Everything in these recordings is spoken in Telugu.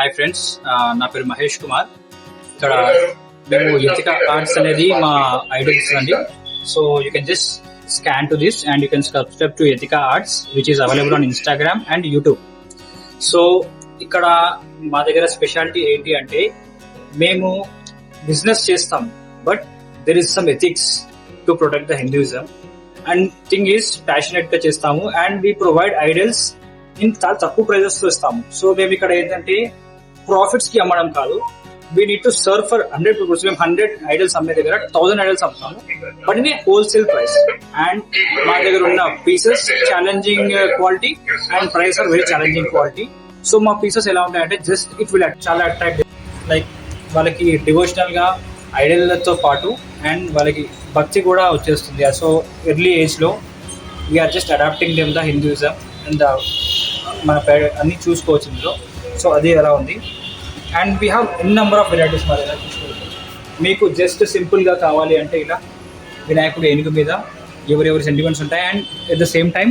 హాయ్ ఫ్రెండ్స్, నా పేరు మహేష్ కుమార్. ఇక్కడ మేము యతిక కార్డ్స్ అనేది మా ఐడల్స్ అండి. So you can just scan to this and you can subscribe to Yathika arts which is available on Instagram and YouTube. So ఇక్కడ మా దగ్గర స్పెషాలిటీ ఏంటి అంటే మేము బిజినెస్ చేస్తాం, but there is some ethics to protect the Hinduism and thing is passionate గా చేస్తాము and we provide idols in చాలా తక్కువ ప్రైజెస్ తో ఇస్తాము. సో మేము ఇక్కడ ఏంటంటే ప్రాఫిట్స్ కి అమ్మడం కాదు, we need to serve for 100 peoples. మేము 100 ఐడల్స్ అమ్మే దగ్గర 1000 ఐడల్స్ అమ్ముతాము, but in wholesale price. And మా దగ్గర ఉన్న pieces challenging quality and price are very challenging quality. So మా పీసెస్ ఎలా ఉంటాయంటే జస్ట్ ఇట్ విల్ చాలా అట్రాక్ట్, లైక్ వాళ్ళకి డివోషనల్ గా ఐడల్తో పాటు అండ్ వాళ్ళకి భక్తి కూడా వచ్చేస్తుంది. సో ఎర్లీ ఏజ్ లో we are just adapting them the Hinduism and మన అన్ని చూసుకోవచ్చు ఇందులో. సో అది ఎలా ఉంది and we have an number of varieties మా దగ్గర చూసుకోవచ్చు. మీకు జస్ట్ సింపుల్గా కావాలి అంటే ఇలా వినాయకుడు ఏనుగు మీద ఎవరెవరి సెంటిమెంట్స్ ఉంటాయి. And at the same time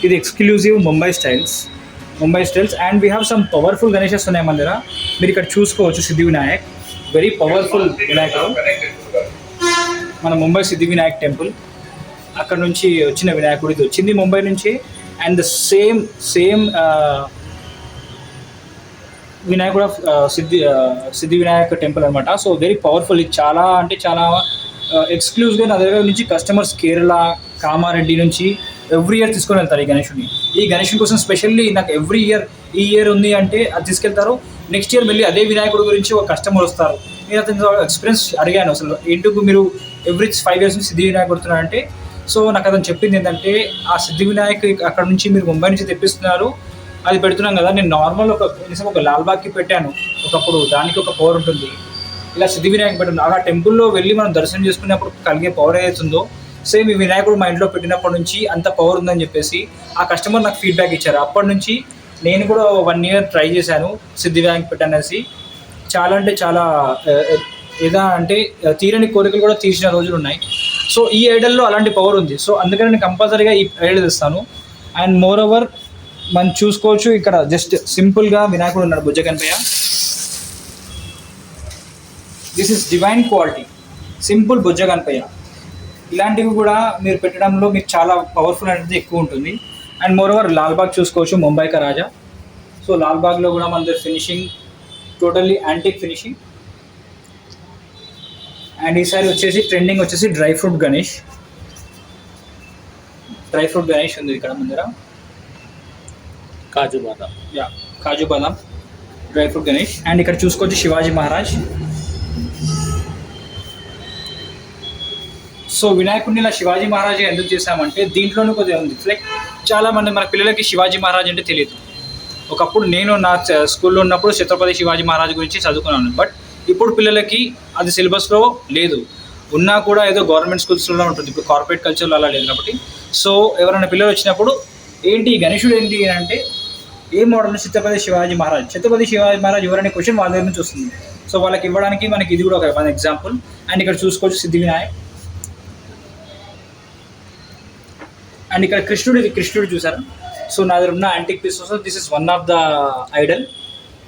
ఇది exclusive Mumbai styles and we have some powerful Ganeshes ఉన్నాయి మన దగ్గర. మీరు ఇక్కడ చూసుకోవచ్చు సిద్ధి వినాయక్, వెరీ పవర్ఫుల్ వినాయకుడు. మన ముంబై సిద్ధి వినాయక్ టెంపుల్ అక్కడ నుంచి వచ్చిన వినాయకుడు, ఇది వచ్చింది ముంబై నుంచి. అండ్ ద సేమ్ వినాయకుడు సిద్ధి వినాయక్ టెంపుల్ అనమాట. So very powerful. ఇది చాలా అంటే చాలా ఎక్స్క్లూజివ్గా నా దగ్గర నుంచి కస్టమర్స్ కేరళ, కామారెడ్డి నుంచి ఎవ్రీ ఇయర్ తీసుకొని వెళ్తారు ఈ గణేషుని. ఈ గణేషుని కోసం స్పెషల్లీ నాకు ఎవ్రీ ఇయర్ ఈ ఇయర్ ఉంది అంటే అది తీసుకెళ్తారు. నెక్స్ట్ ఇయర్ మళ్ళీ అదే వినాయకుడు గురించి ఒక కస్టమర్ వస్తారు. నేను అతని ఎక్స్పీరియన్స్ అడిగాను, అసలు ఎందుకు మీరు ఎవ్రీ 5 years నుంచి సిద్ధి వినాయక్ కొడుతున్నారంటే, సో నాకు అతను చెప్పింది ఏంటంటే ఆ సిద్ధి వినాయక్ అక్కడ నుంచి మీరు ముంబై నుంచి తెప్పిస్తున్నారు, అది పెడుతున్నాం కదా. నేను నార్మల్ ఒక లాల్బాగ్కి పెట్టాను ఒకప్పుడు, దానికి ఒక పవర్ ఉంటుంది. ఇలా సిద్ధి వినాయక్ పెట్టాను. ఆ టెంపుల్లో వెళ్ళి మనం దర్శనం చేసుకునేప్పుడు కలిగే పవర్ ఏదైతుందో సేమ్ ఈ వినాయకుడు మా ఇంట్లో పెట్టినప్పటి నుంచి అంత పవర్ ఉందని చెప్పేసి ఆ కస్టమర్ నాకు ఫీడ్బ్యాక్ ఇచ్చారు. అప్పటి నుంచి నేను కూడా 1 year ట్రై చేశాను సిద్ధి వినాయక్ పెట్టనేసి. చాలా అంటే చాలా ఏదా అంటే తీరని కోరికలు కూడా తీర్చిన రోజులు ఉన్నాయి. సో ఈ ఐడల్లో అలాంటి పవర్ ఉంది. సో అందుకని నేను కంపల్సరీగా ఈ ఐడల్ ఇస్తాను. అండ్ మోర్ ఓవర్ మనం చూసుకోవచ్చు ఇక్కడ జస్ట్ సింపుల్గా వినాయకుడు ఉన్నాడు, బుజ్జ కనపయ్య. This is divine quality, simple బుజ్జ కనపయ్య. ఇలాంటివి కూడా మీరు పెట్టడంలో మీకు చాలా పవర్ఫుల్ అనేది ఎక్కువ ఉంటుంది. అండ్ మోర్ ఓవర్ లాల్బాగ్ చూసుకోవచ్చు, ముంబై కా రాజా. సో లాల్బాగ్లో కూడా మన దగ్గర finishing totally antique finishing. And ఈసారి వచ్చేసి ట్రెండింగ్ వచ్చేసి డ్రై ఫ్రూట్ గణేష్ ఉంది ఇక్కడ మన దగ్గర. కాజు బాదాం డ్రై ఫ్రూట్ గణేష్. అండ్ ఇక్కడ చూసుకోవచ్చు శివాజీ మహారాజ్. సో వినాయకుడిని ఇలా శివాజీ మహారాజ్ ఎందుకు చేశామంటే దీంట్లోనే కొద్దిగా ఉంది. లైక్ చాలా మంది మన పిల్లలకి శివాజీ మహారాజ్ అంటే తెలియదు. ఒకప్పుడు నేను నా స్కూల్లో ఉన్నప్పుడు ఛత్రపతి శివాజీ మహారాజ్ గురించి చదువుకున్నాను, బట్ ఇప్పుడు పిల్లలకి అది సిలబస్లో లేదు. ఉన్నా కూడా ఏదో గవర్నమెంట్ స్కూల్స్లో ఉంటుంది, ఇప్పుడు కార్పొరేట్ కల్చర్లో అలా లేదు కాబట్టి. సో ఎవరైనా పిల్లలు వచ్చినప్పుడు ఏంటి గణేశుడు ఏంటి అంటే ఏ మోడల్ ఛత్రపతి శివాజీ మహారాజ్ ఎవరైనా క్వశ్చన్ వాళ్ళ దగ్గర నుంచి వస్తుంది. సో వాళ్ళకి ఇవ్వడానికి మనకి ఇది కూడా ఒక ఎగ్జాంపుల్. అండ్ ఇక్కడ చూసుకోవచ్చు సిద్ధి వినాయక్. అండ్ ఇక్కడ కృష్ణుడు చూసారు. సో నా దగ్గర ఉన్న antique piece. This is one of the idol,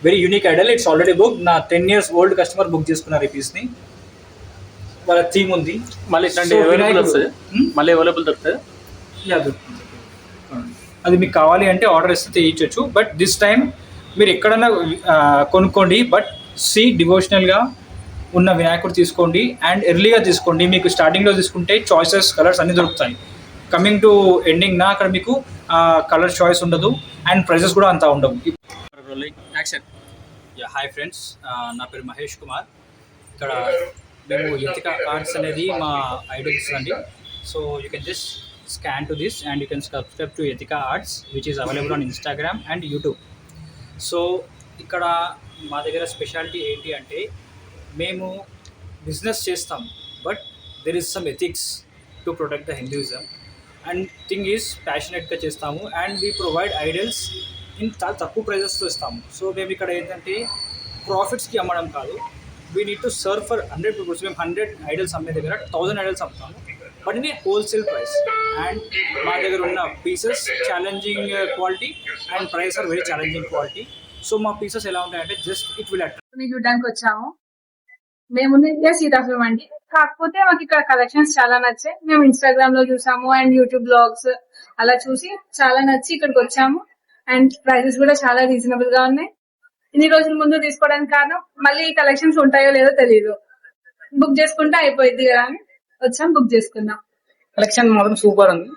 very unique idol. It's already book. నా 10 years ఓల్డ్ కస్టమర్ బుక్ చేసుకున్నారు ఈ పీస్ని. వాళ్ళ థీమ్ ఉంది. మళ్ళీ అవైలబుల్ దొరుకుతుంది. అది మీకు కావాలి అంటే ఆర్డర్ ఇస్తే ఇచ్చొచ్చు. బట్ దిస్ టైం మీరు ఎక్కడన్నా కొనుక్కోండి, బట్ డివోషనల్గా ఉన్న వినాయకుడు తీసుకోండి అండ్ ఎర్లీగా తీసుకోండి. మీకు స్టార్టింగ్లో తీసుకుంటే చాయిసెస్, కలర్స్ అన్నీ దొరుకుతాయి. కమింగ్ టు ఎండింగ్ నా అక్కడ మీకు కలర్ చాయిస్ ఉండదు అండ్ ప్రైజెస్ కూడా అంతా ఉండవు. హాయ్ ఫ్రెండ్స్, నా పేరు మహేష్ కుమార్. ఇక్కడ మేము యతిక కార్డ్స్ అనేది మా ఐడల్స్ అండి. So you can just scan to this and you can subscribe to Yathika arts which is available on Instagram and YouTube. So ఇక్కడ మా దగ్గర స్పెషాలిటీ ఏంటి అంటే మేము బిజినెస్ చేస్తాం, but there is some ethics to protect the Hinduism and thing is ప్యాషనెట్గా చేస్తాము and we provide idols in చాలా తక్కువ ప్రైజెస్తో ఇస్తాము. సో మేము ఇక్కడ ఏంటంటే ప్రాఫిట్స్కి అమ్మడం కాదు, we need to serve for 100 peoples. మేము 100 ఐడల్స్ అమ్మే దగ్గర 1000 ఐడల్స్ అమ్ముతాము, but in wholesale price. And మా దగ్గర ఉన్న pieces challenging quality and price are very challenging quality. So మా పీసెస్ ఎలా ఉంటాయంటే జస్ట్ ఇట్ విల్ అట్రాక్ట్. చూడడానికి వచ్చాము. మేము సీతాఫలం అండి. కాకపోతే మాకు ఇక్కడ కలెక్షన్స్ చాలా నచ్చాయి. మేము ఇన్స్టాగ్రామ్ లో చూసాము అండ్ యూట్యూబ్ బ్లాగ్స్ అలా చూసి చాలా నచ్చి ఇక్కడికి వచ్చాము. అండ్ ప్రైసెస్ కూడా చాలా రీజనబుల్ గా ఉన్నాయి. ఇన్ని రోజుల ముందు తీసుకోవడానికి కారణం మళ్ళీ ఈ కలెక్షన్స్ ఉంటాయో లేదో తెలియదు, బుక్ చేసుకుంటే అయిపోయింది కదా అని వచ్చాం, బుక్ చేసుకున్నాం. కలెక్షన్ మాత్రం సూపర్ ఉంది.